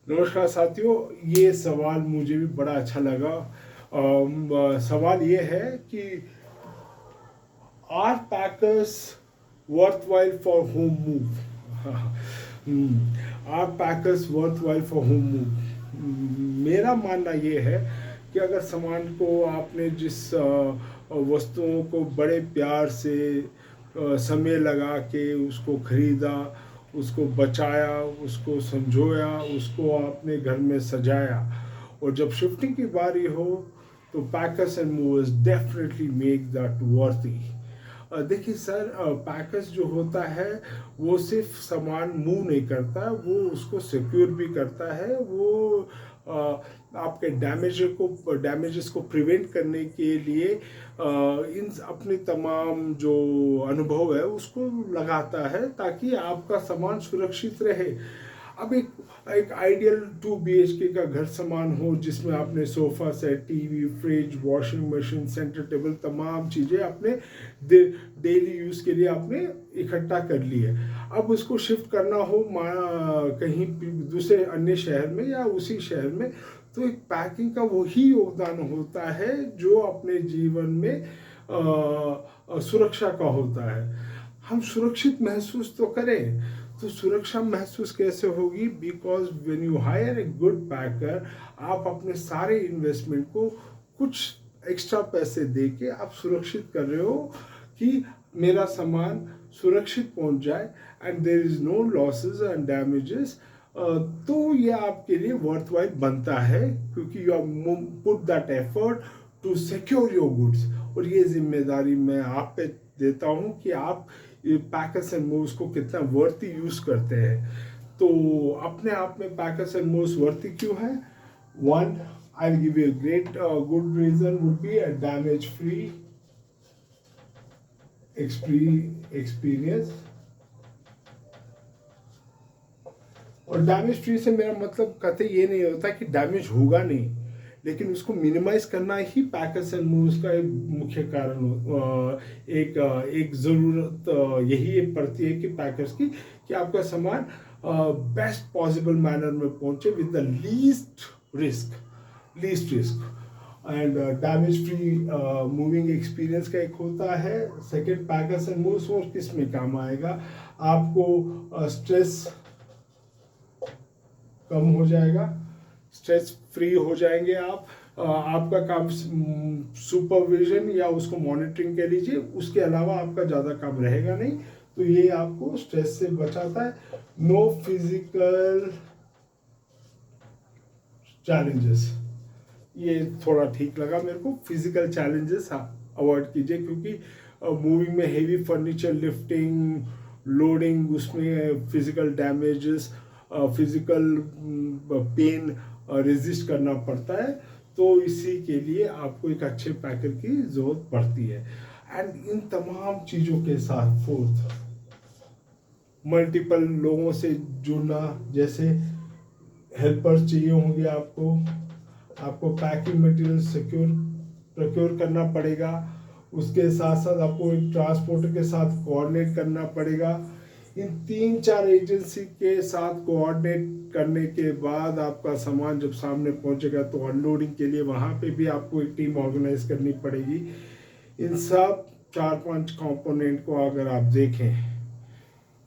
नमस्कार साथियों, ये सवाल मुझे भी बड़ा अच्छा लगा। सवाल ये है कि are packers worthwhile for home move. Are packers worthwhile for home move. मेरा मानना ये है कि अगर सामान को आपने जिस वस्तुओं को बड़े प्यार से समय लगा के उसको खरीदा, उसको बचाया, उसको संजोया, उसको आपने घर में सजाया, और जब शिफ्टिंग की बारी हो तो packers and movers definitely make that worthy. देखिए सर, पैकर्स जो होता है वो सिर्फ सामान मूव नहीं करता, वो उसको सिक्योर भी करता है। वो आपके डैमेजेस को प्रिवेंट करने के लिए इन अपने तमाम जो अनुभव है उसको लगाता है ताकि आपका सामान सुरक्षित रहे। अब एक आइडियल 2 BHK का घर सामान हो जिसमें आपने sofa set, TV, fridge, washing machine, centre table, तमाम चीज़ें अपने डेली यूज़ के लिए आपने इकट्ठा कर ली है। अब उसको शिफ्ट करना हो कहीं दूसरे अन्य शहर में या उसी शहर में, तो एक पैकिंग का वही योगदान होता है जो अपने जीवन में सुरक्षा का होता है। हम सुरक्षित महसूस तो करें, तो सुरक्षा महसूस कैसे होगी? Because when you hire a good packer, आप अपने सारे इन्वेस्टमेंट को कुछ एक्स्ट्रा पैसे दे के आप सुरक्षित कर रहे हो कि मेरा सामान सुरक्षित पहुंच जाए and there is no losses and damages. तो ये आपके लिए वर्थवाइल बनता है क्योंकि you have put that effort to secure your goods. और ये जिम्मेदारी मैं आप पे देता हूँ कि आप पैकर्स एंड मूव्स को कितना वर्थी यूज करते हैं। तो अपने आप में पैकर्स एंड मूव्स वर्थी क्यों है? One, I will give you a great good reason would be a damage free experience. और डैमेज फ्री से मेरा मतलब कतई ये नहीं होता कि डैमेज होगा नहीं, लेकिन उसको मिनिमाइज करना ही पैकर्स एंड मूव्स का एक मुख्य कारण एक ज़रूरत यही पड़ती है कि पैकर्स की, कि आपका सामान बेस्ट पॉसिबल मैनर में पहुंचे with the least risk and damage free moving experience का एक होता है। सेकेंड, पैकर्स एंड मूव्स और किस में काम आएगा? आपको स्ट्रेस कम हो जाएगा, स्ट्रेस फ्री हो जाएंगे आप। आपका काम सुपरविजन या उसको मॉनिटरिंग कह लीजिए, उसके अलावा आपका ज़्यादा काम रहेगा नहीं, तो ये आपको स्ट्रेस से बचाता है। नो फिजिकल चैलेंजेस, ये थोड़ा ठीक लगा मेरे को। फिजिकल चैलेंजेस अवॉइड कीजिए क्योंकि मूविंग में हेवी फर्नीचर लिफ्टिंग, लोडिंग, उसमें physical damages, physical pain resist करना पड़ता है। तो इसी के लिए आपको एक अच्छे पैकर की जरूरत पड़ती है। एंड इन तमाम चीज़ों के साथ फोर्थ, मल्टीपल लोगों से जुड़ना, जैसे हेल्पर्स चाहिए होंगे आपको पैकिंग मटेरियल प्रोक्योर करना पड़ेगा, उसके साथ साथ आपको एक ट्रांसपोर्टर के साथ कोऑर्डिनेट करना पड़ेगा। इन 3-4 एजेंसी के साथ कोऑर्डिनेट करने के बाद आपका सामान जब सामने पहुंचेगा तो अनलोडिंग के लिए वहाँ पे भी आपको एक टीम ऑर्गेनाइज करनी पड़ेगी। इन सब 4-5 कंपोनेंट को अगर आप देखें,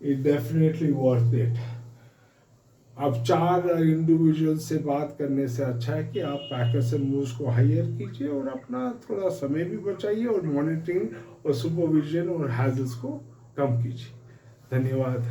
इट डेफिनेटली वर्थ इट। अब 4 इंडिविजुअल से बात करने से अच्छा है कि आप पैकर्स एंड मूव्स को हायर कीजिए और अपना थोड़ा समय भी बचाइए और मॉनिटरिंग और सुपरविजन और हैजल्स को कम कीजिए। धन्यवाद।